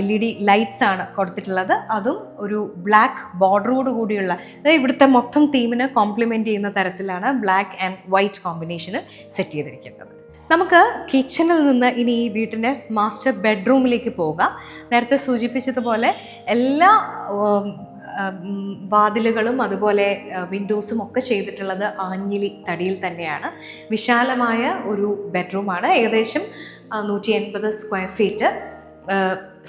LED ലൈറ്റ്സ് ആണ് കൊടുത്തിട്ടുള്ളത്. അതും ഒരു ബ്ലാക്ക് ബോർഡറോട് കൂടിയുള്ള, ഇവിടുത്തെ മൊത്തം തീമിന് കോംപ്ലിമെൻറ്റ് ചെയ്യുന്ന തരത്തിലാണ് black and white combination set ചെയ്തിരിക്കുന്നത്. നമുക്ക് കിച്ചണിൽ നിന്ന് ഇനി ഈ വീട്ടിൻ്റെ മാസ്റ്റർ ബെഡ്റൂമിലേക്ക് പോകാം. നേരത്തെ സൂചിപ്പിച്ചതുപോലെ എല്ലാ വാതിലുകളും അതുപോലെ വിൻഡോസും ഒക്കെ ചെയ്തിട്ടുള്ളത് ആഞ്ഞിലി തടിയിൽ തന്നെയാണ്. വിശാലമായ ഒരു ബെഡ്റൂമാണ്. ഏകദേശം 180 സ്ക്വയർ ഫീറ്റ്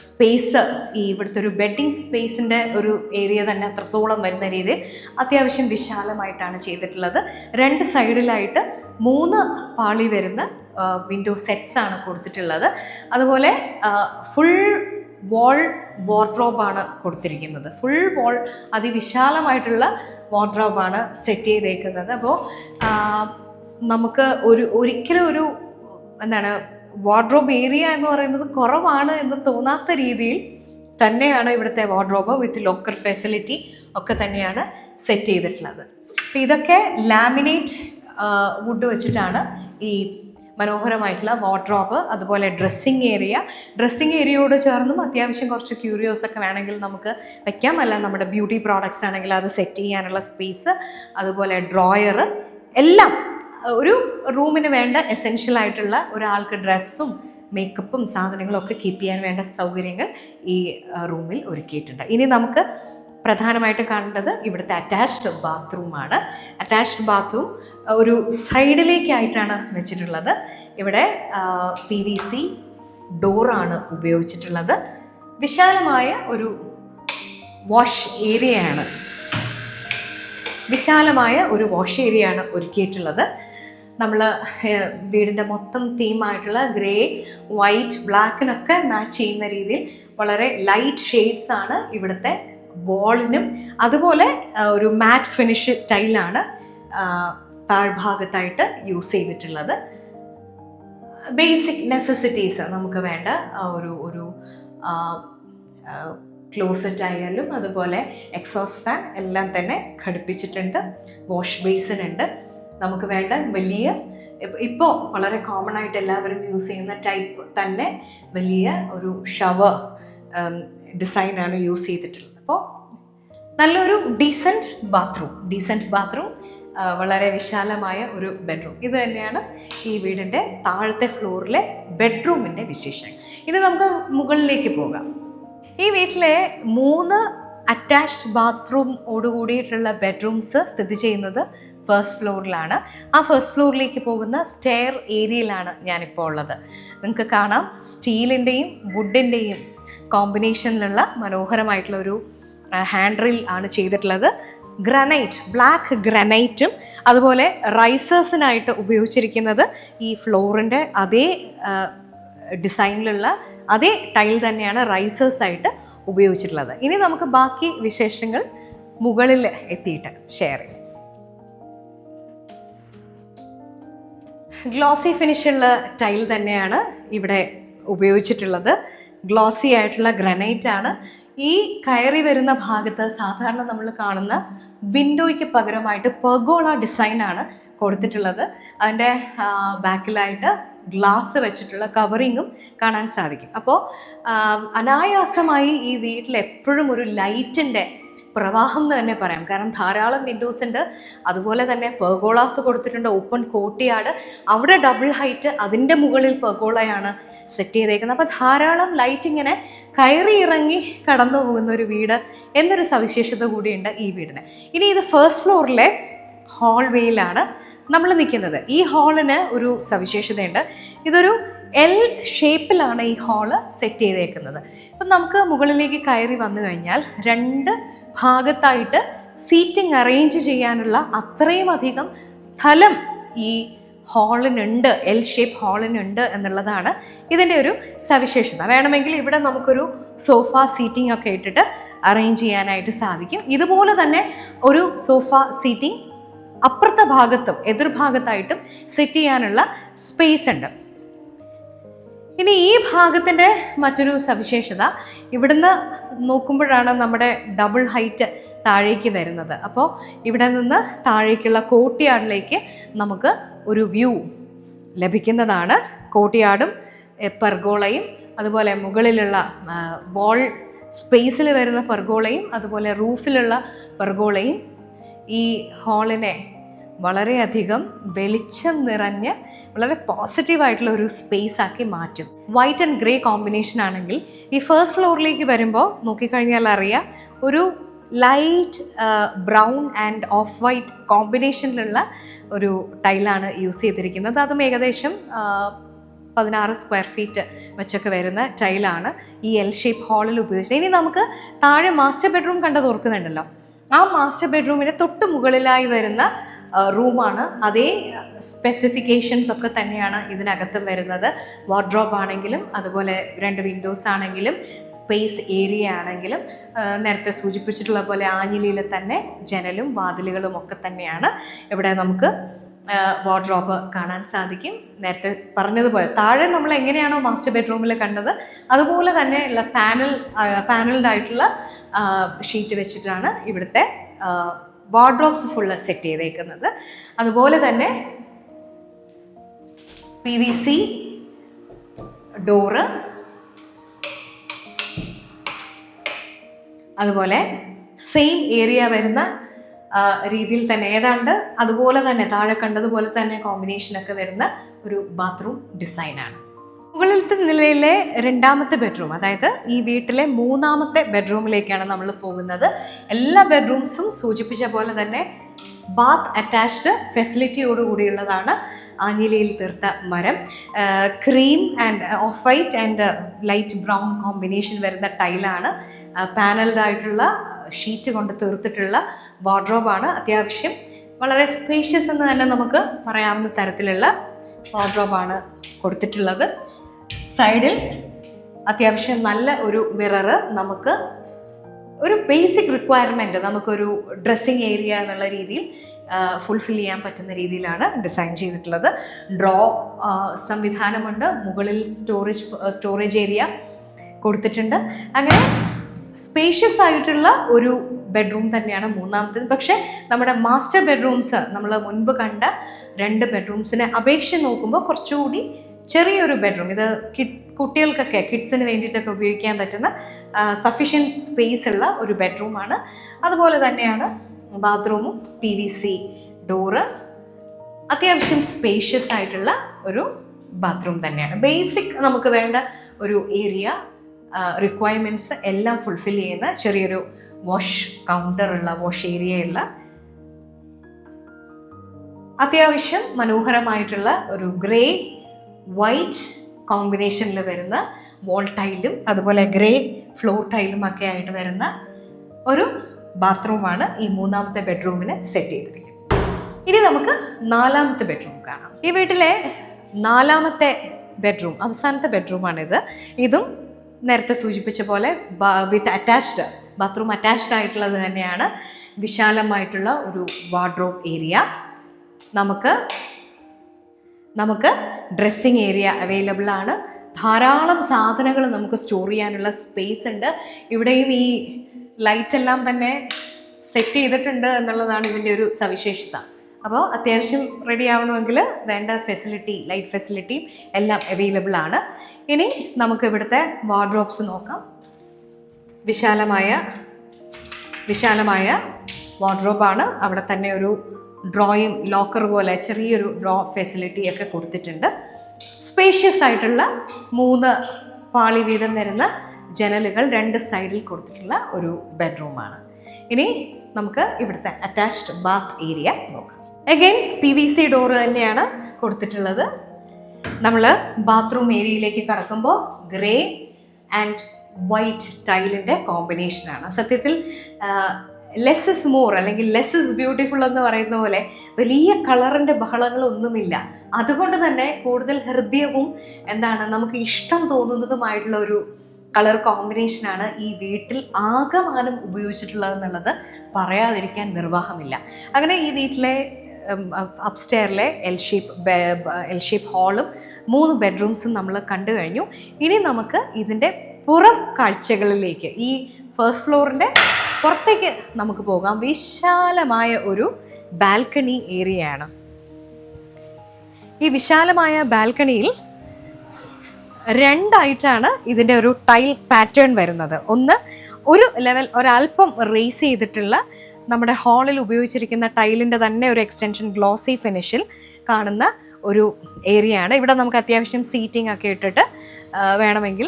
സ്പേസ്, ഈ ഇവിടുത്തെ ഒരു ബെഡിങ് സ്പേസിൻ്റെ ഒരു ഏരിയ തന്നെ അത്രത്തോളം വരുന്ന രീതിയിൽ അത്യാവശ്യം വിശാലമായിട്ടാണ് ചെയ്തിട്ടുള്ളത്. 2 സൈഡിലായിട്ട് 3 പാളി വരുന്ന വിൻഡോ സെറ്റ്സ് ആണ് കൊടുത്തിട്ടുള്ളത്. അതുപോലെ ഫുൾ വാൾ വാർഡ്രോബാണ് കൊടുത്തിരിക്കുന്നത്. ഫുൾ വാൾ അതിവിശാലമായിട്ടുള്ള വാർഡ്രോബാണ് സെറ്റ് ചെയ്തേക്കുന്നത്. അപ്പോൾ നമുക്ക് ഒരിക്കലും ഒരു വാർഡ്രോബ് ഏരിയ എന്ന് പറയുന്നത് കുറവാണ് എന്ന് തോന്നാത്ത രീതിയിൽ തന്നെയാണ് ഇവിടുത്തെ വാർഡ്രോബ് വിത്ത് ലോക്കർ ഫെസിലിറ്റി ഒക്കെ തന്നെയാണ് സെറ്റ് ചെയ്തിട്ടുള്ളത്. അപ്പോൾ ഇതൊക്കെ ലാമിനേറ്റ് വുഡ് വെച്ചിട്ടാണ് ഈ മനോഹരമായിട്ടുള്ള വാർഡ്രോബ്. അതുപോലെ ഡ്രസ്സിങ് ഏരിയയോട് ചേർന്നും അത്യാവശ്യം കുറച്ച് ക്യൂരിയോസ് ഒക്കെ വേണമെങ്കിൽ നമുക്ക് വെക്കാം. അല്ല നമ്മുടെ ബ്യൂട്ടി പ്രോഡക്ട്സ് ആണെങ്കിൽ അത് സെറ്റ് ചെയ്യാനുള്ള സ്പേസ്, അതുപോലെ ഡ്രോയർ, എല്ലാം ഒരു റൂമിന് വേണ്ട എസെൻഷ്യൽ ആയിട്ടുള്ള ഒരാൾക്ക് ഡ്രസ്സും മേക്കപ്പും സാധനങ്ങളും ഒക്കെ കീപ്പ് ചെയ്യാൻ വേണ്ട സൗകര്യങ്ങൾ ഈ റൂമിൽ ഒരുക്കിയിട്ടുണ്ട്. ഇനി നമുക്ക് പ്രധാനമായിട്ട് കാണേണ്ടത് ഇവിടുത്തെ അറ്റാച്ച്ഡ് ബാത്റൂമാണ്. അറ്റാച്ച്ഡ് ബാത്റൂം ഒരു സൈഡിലേക്കായിട്ടാണ് വെച്ചിട്ടുള്ളത്. ഇവിടെ PVC ഡോറാണ് ഉപയോഗിച്ചിട്ടുള്ളത്. വിശാലമായ ഒരു വാഷ് ഏരിയയാണ് ഒരുക്കിയിട്ടുള്ളത്. നമ്മൾ വീടിൻ്റെ മൊത്തം തീമായിട്ടുള്ള ഗ്രേ, വൈറ്റ്, ബ്ലാക്കിനൊക്കെ മാച്ച് ചെയ്യുന്ന രീതിയിൽ വളരെ ലൈറ്റ് ഷെയ്ഡ്സ് ആണ് ഇവിടുത്തെ വാളിനും. അതുപോലെ ഒരു മാറ്റ് ഫിനിഷ് ടൈലാണ് താഴ്ഭാഗത്തായിട്ട് യൂസ് ചെയ്തിട്ടുള്ളത്. ബേസിക് നെസസിറ്റീസ് നമുക്ക് വേണ്ട ഒരു ക്ലോസറ്റ് ആയാലും അതുപോലെ എക്സോസ്റ്റ് ഫാൻ എല്ലാം തന്നെ ഘടിപ്പിച്ചിട്ടുണ്ട്. വാഷ് ബേസിൻ ഉണ്ട്. നമുക്ക് വേണ്ട വലിയ, ഇപ്പോൾ വളരെ കോമൺ ആയിട്ട് എല്ലാവരും യൂസ് ചെയ്യുന്ന ടൈപ്പ് തന്നെ വലിയ ഒരു ഷവർ ഡിസൈനാണ് യൂസ് ചെയ്തിട്ടുള്ളത്. അപ്പോൾ നല്ലൊരു ഡീസൻറ്റ് ബാത്റൂം, വളരെ വിശാലമായ ഒരു ബെഡ്റൂം. ഇത് തന്നെയാണ് ഈ വീടിൻ്റെ താഴത്തെ ഫ്ലോറിലെ ബെഡ്റൂമിൻ്റെ വിശേഷം. ഇനി നമുക്ക് മുകളിലേക്ക് പോകാം. ഈ വീട്ടിലെ 3 അറ്റാച്ച്ഡ് ബാത്റൂമോടുകൂടിയിട്ടുള്ള ബെഡ്റൂംസ് സ്ഥിതി ചെയ്യുന്നത് ഫസ്റ്റ് ഫ്ലോറിലാണ്. ആ ഫസ്റ്റ് ഫ്ലോറിലേക്ക് പോകുന്ന സ്റ്റെയർ ഏരിയയിലാണ് ഞാനിപ്പോൾ ഉള്ളത്. നിങ്ങൾക്ക് കാണാം, സ്റ്റീലിൻ്റെയും വുഡിൻ്റെയും കോമ്പിനേഷനിലുള്ള മനോഹരമായിട്ടുള്ളൊരു ഹാൻഡ് റെയിൽ ആണ് ചെയ്തിട്ടുള്ളത്. ബ്ലാക്ക് ഗ്രാനൈറ്റും അതുപോലെ റൈസേഴ്സിനായിട്ട് ഉപയോഗിച്ചിരിക്കുന്നത് ഈ ഫ്ലോറിൻ്റെ അതേ ഡിസൈനിലുള്ള അതേ ടൈൽ തന്നെയാണ് റൈസേഴ്സായിട്ട് ഉപയോഗിച്ചിട്ടുള്ളത്. ഇനി നമുക്ക് ബാക്കി വിശേഷങ്ങൾ മുകളിൽ എത്തിയിട്ട് ഷെയർ ചെയ്യാം. ഗ്ലോസി ഫിനിഷുള്ള ടൈൽ തന്നെയാണ് ഇവിടെ ഉപയോഗിച്ചിട്ടുള്ളത്. ഗ്ലോസി ആയിട്ടുള്ള ഗ്രാനൈറ്റ് ആണ്. ഈ കയറി വരുന്ന ഭാഗത്ത് സാധാരണ നമ്മൾ കാണുന്ന വിൻഡോയ്ക്ക് പകരമായിട്ട് പെർഗോള ഡിസൈനാണ് കൊടുത്തിട്ടുള്ളത്. അതിൻ്റെ ബാക്കിലായിട്ട് ഗ്ലാസ് വെച്ചിട്ടുള്ള കവറിങ്ങും കാണാൻ സാധിക്കും. അപ്പോൾ അനായാസമായി ഈ വീട്ടിൽ എപ്പോഴും ഒരു ലൈറ്റിൻ്റെ പ്രവാഹം എന്ന് തന്നെ പറയാം. കാരണം ധാരാളം വിൻഡോസ് ഉണ്ട്, അതുപോലെ തന്നെ പെർഗോളാസ് കൊടുത്തിട്ടുണ്ട്, ഓപ്പൺ കോർട്ട്യാർഡ്, അവിടെ ഡബിൾ ഹൈറ്റ്, അതിൻ്റെ മുകളിൽ പെർഗോളയാണ് സെറ്റ് ചെയ്തേക്കുന്നത്. അപ്പോൾ ധാരാളം ലൈറ്റ് ഇങ്ങനെ കയറി ഇറങ്ങി കടന്നു പോകുന്ന ഒരു വീട് എന്നൊരു സവിശേഷത കൂടിയുണ്ട് ഈ വീടിന്. ഇനി ഇത് ഫസ്റ്റ് ഫ്ലോറിലെ ഹാൾവേയിലാണ് നമ്മൾ നിൽക്കുന്നത്. ഈ ഹാളിന് ഒരു സവിശേഷതയുണ്ട്. ഇതൊരു എൽ ഷേപ്പിലാണ് ഈ ഹാള് സെറ്റ് ചെയ്തേക്കുന്നത്. അപ്പം നമുക്ക് മുകളിലേക്ക് കയറി വന്നു കഴിഞ്ഞാൽ 2 ഭാഗത്തായിട്ട് സീറ്റിംഗ് അറേഞ്ച് ചെയ്യാനുള്ള അത്രയും അധികം സ്ഥലം ഈ ഹാളിനുണ്ട്, എൽ ഷേപ്പ് ഹാളിനുണ്ട് എന്നുള്ളതാണ് ഇതിൻ്റെ ഒരു സവിശേഷത. വേണമെങ്കിൽ ഇവിടെ നമുക്കൊരു സോഫ സീറ്റിംഗ് ഒക്കെ ഇട്ടിട്ട് അറേഞ്ച് ചെയ്യാനായിട്ട് സാധിക്കും. ഇതുപോലെ തന്നെ ഒരു സോഫ സീറ്റിംഗ് അപ്പുറത്തെ ഭാഗത്തും എതിർഭാഗത്തായിട്ടും സെറ്റ് ചെയ്യാനുള്ള സ്പേസ് ഉണ്ട്. ഇനി ഈ ഭാഗത്തിൻ്റെ മറ്റൊരു സവിശേഷത, ഇവിടുന്ന് നോക്കുമ്പോഴാണ് നമ്മുടെ ഡബിൾ ഹൈറ്റ് താഴേക്ക് വരുന്നത്. അപ്പോൾ ഇവിടെ നിന്ന് താഴേക്കുള്ള കോർട്ട്യാർഡിലേക്ക് നമുക്ക് ഒരു വ്യൂ ലഭിക്കുന്നതാണ്. കോർട്ട്യാർഡും പെർഗോളയും അതുപോലെ മുകളിലുള്ള വാൾ സ്പേസിൽ വരുന്ന പെർഗോളയും അതുപോലെ റൂഫിലുള്ള പെർഗോളയും ഈ ഹാളിനെ വളരെയധികം വെളിച്ചം നിറഞ്ഞ് വളരെ പോസിറ്റീവായിട്ടുള്ള ഒരു സ്പേസ് ആക്കി മാറ്റും. വൈറ്റ് ആൻഡ് ഗ്രേ കോമ്പിനേഷൻ ആണെങ്കിൽ ഈ ഫസ്റ്റ് ഫ്ലോറിലേക്ക് വരുമ്പോൾ നോക്കിക്കഴിഞ്ഞാൽ അറിയാം, ഒരു light brown and off white കോമ്പിനേഷനിലുള്ള ഒരു ടൈലാണ് യൂസ് ചെയ്തിരിക്കുന്നത്. അതും ഏകദേശം 16 സ്ക്വയർ ഫീറ്റ് വെച്ചൊക്കെ വരുന്ന ടൈലാണ് ഈ എൽ ഷേപ്പ് ഹാളിൽ ഉപയോഗിച്ചത്. ഇനി നമുക്ക് താഴെ മാസ്റ്റർ ബെഡ്റൂം കണ്ടത് ഓർക്കുന്നുണ്ടല്ലോ, ആ മാസ്റ്റർ ബെഡ്റൂമിന് തൊട്ട് മുകളിലായി വരുന്ന റൂമാണ്. അതേ സ്പെസിഫിക്കേഷൻസ് ഒക്കെ തന്നെയാണ് ഇതിനകത്തും വരുന്നത്. വാർഡ്രോബ് ആണെങ്കിലും അതുപോലെ 2 വിൻഡോസ് ആണെങ്കിലും സ്പേസ് ഏരിയ ആണെങ്കിലും നേരത്തെ സൂചിപ്പിച്ചിട്ടുള്ള പോലെ ആഞ്ഞിലിയിൽ തന്നെ ജനലും വാതിലുകളും ഒക്കെ തന്നെയാണ്. ഇവിടെ നമുക്ക് വാർഡ്രോബ് കാണാൻ സാധിക്കും. നേരത്തെ പറഞ്ഞതുപോലെ താഴെ നമ്മൾ എങ്ങനെയാണോ മാസ്റ്റർ ബെഡ്റൂമിൽ കണ്ടത് അതുപോലെ തന്നെ ഉള്ള പാനൽഡ് ആയിട്ടുള്ള ഷീറ്റ് വെച്ചിട്ടാണ് ഇവിടുത്തെ വാർഡ്രോബ്സ് ഫുള്ള് സെറ്റ് ചെയ്തേക്കുന്നത്. അതുപോലെ തന്നെ PVC ഡോറ്, അതുപോലെ സെയിം ഏരിയ വരുന്ന രീതിയിൽ തന്നെ ഏതാണ്ട് അതുപോലെ തന്നെ താഴെ കണ്ടതുപോലെ തന്നെ കോമ്പിനേഷനൊക്കെ വരുന്ന ഒരു ബാത്റൂം ഡിസൈനാണ്. മുകളിലത്തെ നിലയിലെ 2ാമത്തെ ബെഡ്റൂം, അതായത് ഈ വീട്ടിലെ 3ാമത്തെ ബെഡ്റൂമിലേക്കാണ് നമ്മൾ പോകുന്നത്. എല്ലാ ബെഡ്റൂംസും സൂചിപ്പിച്ച പോലെ തന്നെ ബാത്ത് അറ്റാച്ച്ഡ് ഫെസിലിറ്റിയോടുകൂടിയുള്ളതാണ്. ആഞ്ഞിലിയിൽ തീർത്ത മരം, cream and off white and light brown combination വരുന്ന ടൈലാണ്. പാനൽഡ് ആയിട്ടുള്ള ഷീറ്റ് കൊണ്ട് തീർത്തിട്ടുള്ള വാർഡ്രോബാണ്. അത്യാവശ്യം വളരെ സ്പേഷ്യസ് എന്ന് തന്നെ നമുക്ക് പറയാവുന്ന തരത്തിലുള്ള വാർഡ്രോബാണ് കൊടുത്തിട്ടുള്ളത്. സൈഡിൽ അത്യാവശ്യം നല്ല ഒരു മിററ്, നമുക്ക് ഒരു ബേസിക് റിക്വയർമെൻറ്റ്, നമുക്കൊരു ഡ്രസ്സിങ് ഏരിയ എന്നുള്ള രീതിയിൽ ഫുൾഫിൽ ചെയ്യാൻ പറ്റുന്ന രീതിയിലാണ് ഡിസൈൻ ചെയ്തിട്ടുള്ളത്. ഡ്രോ സംവിധാനമുണ്ട്, മുകളിൽ സ്റ്റോറേജ് ഏരിയ കൊടുത്തിട്ടുണ്ട്. അങ്ങനെ സ്പേഷ്യസ് ആയിട്ടുള്ള ഒരു ബെഡ്റൂം തന്നെയാണ് 3ാമത്തേത്. പക്ഷേ നമ്മുടെ മാസ്റ്റർ ബെഡ്റൂംസ് നമ്മൾ മുൻപ് കണ്ട 2 ബെഡ്റൂംസിനെ അപേക്ഷിച്ച് നോക്കുമ്പോൾ കുറച്ചുകൂടി ചെറിയൊരു ബെഡ്റൂം, ഇത് കുട്ടികൾക്കൊക്കെ കിഡ്സിന് വേണ്ടിയിട്ടൊക്കെ ഉപയോഗിക്കാൻ പറ്റുന്ന സഫിഷ്യൻറ്റ് സ്പേസ് ഉള്ള ഒരു ബെഡ്റൂമാണ്. അതുപോലെ തന്നെയാണ് ബാത്റൂമും PVC ഡോറ്, അത്യാവശ്യം സ്പേഷ്യസ് ആയിട്ടുള്ള ഒരു ബാത്റൂം തന്നെയാണ്. ബേസിക് നമുക്ക് വേണ്ട ഒരു ഏരിയ റിക്വയർമെൻറ്റ്സ് എല്ലാം ഫുൾഫിൽ ചെയ്യുന്ന ചെറിയൊരു വാഷ് കൗണ്ടറുള്ള, വാഷ് ഏരിയയുള്ള, അത്യാവശ്യം മനോഹരമായിട്ടുള്ള ഒരു ഗ്രേ വൈറ്റ് കോമ്പിനേഷനിൽ വരുന്ന വോൾ ടൈലും അതുപോലെ ഗ്രേ ഫ്ലോർ ടൈലും ഒക്കെ ആയിട്ട് വരുന്ന ഒരു ബാത്റൂമാണ് ഈ 3ാമത്തെ ബെഡ്റൂമിന് സെറ്റ് ചെയ്തിരിക്കുന്നത്. ഇനി നമുക്ക് 4ാമത്തെ ബെഡ്റൂം കാണാം. ഈ വീട്ടിലെ 4ാമത്തെ ബെഡ്റൂം, അവസാനത്തെ ബെഡ്റൂമാണിത്. ഇതും നേരത്തെ സൂചിപ്പിച്ച പോലെ വിത്ത് അറ്റാച്ച്ഡ് ബാത്റൂം അറ്റാച്ച്ഡ് ആയിട്ടുള്ളത് തന്നെയാണ്. വിശാലമായിട്ടുള്ള ഒരു വാർഡ്രോബ് ഏരിയ, നമുക്ക് ഡ്രസ്സിങ് ഏരിയ അവൈലബിൾ ആണ്. ധാരാളം സാധനങ്ങൾ നമുക്ക് സ്റ്റോർ ചെയ്യാനുള്ള സ്പേസ് ഉണ്ട്. ഇവിടെയും ഈ ലൈറ്റ് എല്ലാം തന്നെ സെറ്റ് ചെയ്തിട്ടുണ്ട് എന്നുള്ളതാണ് ഇതിൻ്റെ ഒരു സവിശേഷത. അപ്പോൾ അത്യാവശ്യം റെഡി ആവണമെങ്കിൽ വേണ്ട ഫെസിലിറ്റി, ലൈറ്റ് ഫെസിലിറ്റിയും എല്ലാം അവൈലബിൾ ആണ്. ഇനി നമുക്ക് ഇവിടുത്തെ വാർഡ്രോബ്സ് നോക്കാം. വിശാലമായ വിശാലമായ വാർഡ്രോബാണ്. അവിടെ തന്നെ ഒരു ഡ്രോയിങ് ലോക്കർ പോലെ ചെറിയൊരു ഡ്രോ ഫെസിലിറ്റി ഒക്കെ കൊടുത്തിട്ടുണ്ട്. സ്പേഷ്യസ് ആയിട്ടുള്ള 3 പാളി വീതം വരുന്ന ജനലുകൾ 2 സൈഡിൽ കൊടുത്തിട്ടുള്ള ഒരു ബെഡ്റൂമാണ്. ഇനി നമുക്ക് ഇവിടുത്തെ അറ്റാച്ച്ഡ് ബാത്ത് ഏരിയ നോക്കാം. അഗൈൻ PVC ഡോറ് തന്നെയാണ് കൊടുത്തിട്ടുള്ളത്. നമ്മൾ ബാത്റൂം ഏരിയയിലേക്ക് കടക്കുമ്പോൾ ഗ്രേ ആൻഡ് വൈറ്റ് ടൈലിൻ്റെ കോമ്പിനേഷനാണ്. സത്യത്തിൽ ലെസ് ഇസ് മോർ അല്ലെങ്കിൽ ലെസ് ഇസ് ബ്യൂട്ടിഫുൾ എന്ന് പറയുന്ന പോലെ വലിയ കളറിൻ്റെ ബഹളങ്ങളൊന്നുമില്ല. അതുകൊണ്ട് തന്നെ കൂടുതൽ ഹൃദ്യവും നമുക്ക് ഇഷ്ടം തോന്നുന്നതുമായിട്ടുള്ള ഒരു കളർ കോമ്പിനേഷനാണ് ഈ വീട്ടിൽ ആകമാനം ഉപയോഗിച്ചിട്ടുള്ളതെന്നുള്ളത് പറയാതിരിക്കാൻ നിർവാഹമില്ല. അങ്ങനെ ഈ വീട്ടിലെ അപ്സ്റ്റെയറിലെ എൽ ഷേപ്പ് ഹാളും 3 ബെഡ്റൂംസും നമ്മൾ കണ്ടു കഴിഞ്ഞു. ഇനി നമുക്ക് ഇതിൻ്റെ പുറം കാഴ്ചകളിലേക്ക്, ഈ ഫസ്റ്റ് ഫ്ലോറിൻ്റെ പുറത്തേക്ക് നമുക്ക് പോകാം. വിശാലമായ ഒരു ബാൽക്കണി ഏരിയയാണ്. ഈ വിശാലമായ ബാൽക്കണിയിൽ 2 ആയിട്ടാണ് ഇതിൻ്റെ ഒരു ടൈൽ പാറ്റേൺ വരുന്നത്. ഒന്ന് ഒരു ലെവൽ ഒരല്പം റേസ് ചെയ്തിട്ടുള്ള നമ്മുടെ ഹാളിൽ ഉപയോഗിച്ചിരിക്കുന്ന ടൈലിൻ്റെ തന്നെ ഒരു എക്സ്റ്റൻഷൻ ഗ്ലോസി ഫിനിഷിൽ കാണുന്ന ഒരു ഏരിയയാണ്. ഇവിടെ നമുക്ക് അത്യാവശ്യം സീറ്റിംഗ് ഒക്കെ ഇട്ടിട്ട് വേണമെങ്കിൽ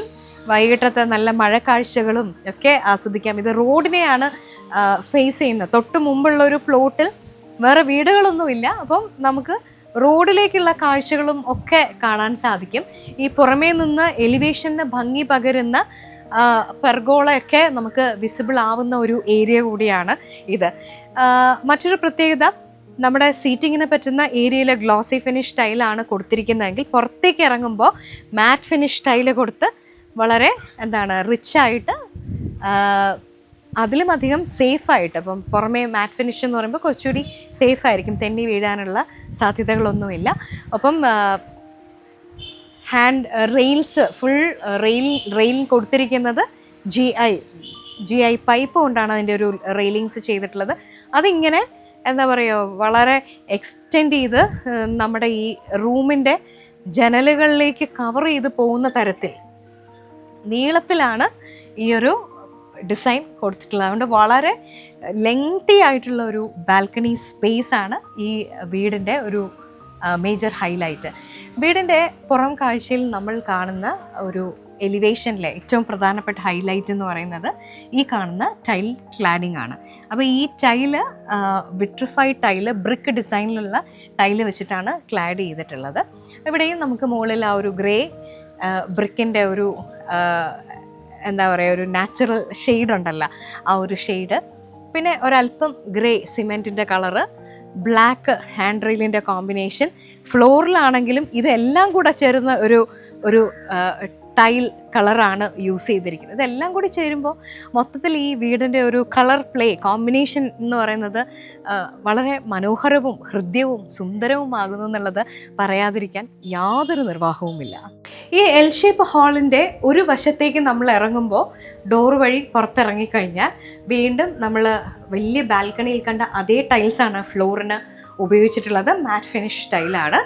വൈകിട്ടത്തെ നല്ല മഴക്കാഴ്ചകളും ഒക്കെ ആസ്വദിക്കാം. ഇത് റോഡിനെയാണ് ഫേസ് ചെയ്യുന്നത്. തൊട്ട് മുമ്പുള്ള ഒരു പ്ലോട്ടിൽ വേറെ വീടുകളൊന്നുമില്ല. അപ്പം നമുക്ക് റോഡിലേക്കുള്ള കാഴ്ചകളും ഒക്കെ കാണാൻ സാധിക്കും. ഈ പുറമേ നിന്ന് എലിവേഷന് ഭംഗി പകരുന്ന പെർഗോളയൊക്കെ നമുക്ക് വിസിബിൾ ആവുന്ന ഒരു ഏരിയ കൂടിയാണ് ഇത്. മറ്റൊരു പ്രത്യേകത, നമ്മുടെ സീറ്റിങ്ങിനെ പറ്റുന്ന ഏരിയയിൽ ഗ്ലോസി ഫിനിഷ് ടൈലാണ് കൊടുത്തിരിക്കുന്നതെങ്കിൽ പുറത്തേക്ക് ഇറങ്ങുമ്പോൾ മാറ്റ് ഫിനിഷ് ടൈല് കൊടുത്ത് വളരെ റിച്ചായിട്ട് അതിലും അധികം സേഫായിട്ട്, അപ്പം പുറമേ മാറ്റ് ഫിനിഷ് എന്ന് പറയുമ്പോൾ കുറച്ചുകൂടി സേഫായിരിക്കും, തെന്നി വീഴാനുള്ള സാധ്യതകളൊന്നുമില്ല. അപ്പം ഹാൻഡ് റെയിൽസ് ഫുൾ റെയിൽ കൊടുത്തിരിക്കുന്നത് GI പൈപ്പ് കൊണ്ടാണ് അതിൻ്റെ ഒരു റെയിലിങ്സ് ചെയ്തിട്ടുള്ളത്. അതിങ്ങനെ വളരെ എക്സ്റ്റെൻഡ് ചെയ്ത് നമ്മുടെ ഈ റൂമിൻ്റെ ജനലുകളിലേക്ക് കവർ ചെയ്ത് പോകുന്ന തരത്തിൽ നീളത്തിലാണ് ഈ ഒരു ഡിസൈൻ കൊടുത്തിട്ടുള്ളത്. അതുകൊണ്ട് വളരെ ലെങ്തി ആയിട്ടുള്ള ഒരു ബാൽക്കണി സ്പേസ് ആണ് ഈ വീടിൻ്റെ ഒരു മേജർ ഹൈലൈറ്റ്. വീടിൻ്റെ പുറം കാഴ്ചയിൽ നമ്മൾ കാണുന്ന ഒരു എലിവേഷനിലെ ഏറ്റവും പ്രധാനപ്പെട്ട ഹൈലൈറ്റ് എന്ന് പറയുന്നത് ഈ കാണുന്ന ടൈൽ ക്ലാഡിംഗ് ആണ്. അപ്പോൾ ഈ ടൈല് വിട്രിഫൈഡ് ടൈല്, ബ്രിക്ക് ഡിസൈനിലുള്ള ടൈല് വെച്ചിട്ടാണ് ക്ലാഡ് ചെയ്തിട്ടുള്ളത്. ഇവിടെയും നമുക്ക് മുകളിൽ ആ ഒരു ഗ്രേ ബ്രിക്കിൻ്റെ ഒരു ഒരു നാച്ചുറൽ ഷെയ്ഡ് ഉണ്ടല്ലോ, ആ ഒരു ഷെയ്ഡ്, പിന്നെ ഒരല്പം ഗ്രേ സിമെൻറ്റിൻ്റെ കളറ്, ബ്ലാക്ക് ഹാൻഡ് റെയിലിൻ്റെ കോമ്പിനേഷൻ, ഫ്ലോറിലാണെങ്കിലും ഇതെല്ലാം കൂടെ ചേരുന്ന ഒരു ടൈൽ കളറാണ് യൂസ് ചെയ്തിരിക്കുന്നത്. ഇതെല്ലാം കൂടി ചേരുമ്പോൾ മൊത്തത്തിൽ ഈ വീടിൻ്റെ ഒരു കളർ പ്ലേ കോമ്പിനേഷൻ എന്ന് പറയുന്നത് വളരെ മനോഹരവും ഹൃദ്യവും സുന്ദരവുമാകുന്നു എന്നുള്ളത് പറയാതിരിക്കാൻ യാതൊരു നിർവാഹവുമില്ല. ഈ എൽ ഷേപ്പ് ഹാളിൻ്റെ ഒരു വശത്തേക്ക് നമ്മൾ ഇറങ്ങുമ്പോൾ ഡോറ് വഴി പുറത്തിറങ്ങിക്കഴിഞ്ഞാൽ വീണ്ടും നമ്മൾ വലിയ ബാൽക്കണിയിൽ കണ്ട അതേ ടൈൽസാണ് ഫ്ലോറിന് ഉപയോഗിച്ചിട്ടുള്ളത്. മാറ്റ് ഫിനിഷ് ടൈലാണ്.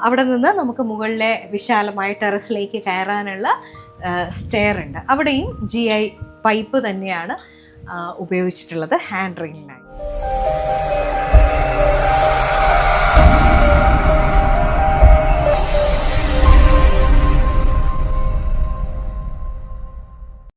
അവിടെ നിന്ന് നമുക്ക് മുകളിലെ വിശാലമായ ടെറസിലേക്ക് കയറാനുള്ള സ്റ്റെയർ ഉണ്ട്. അവിടെയും GI പൈപ്പ് തന്നെയാണ് ഉപയോഗിച്ചിട്ടുള്ളത് ഹാൻഡ് റെയിലിനായി.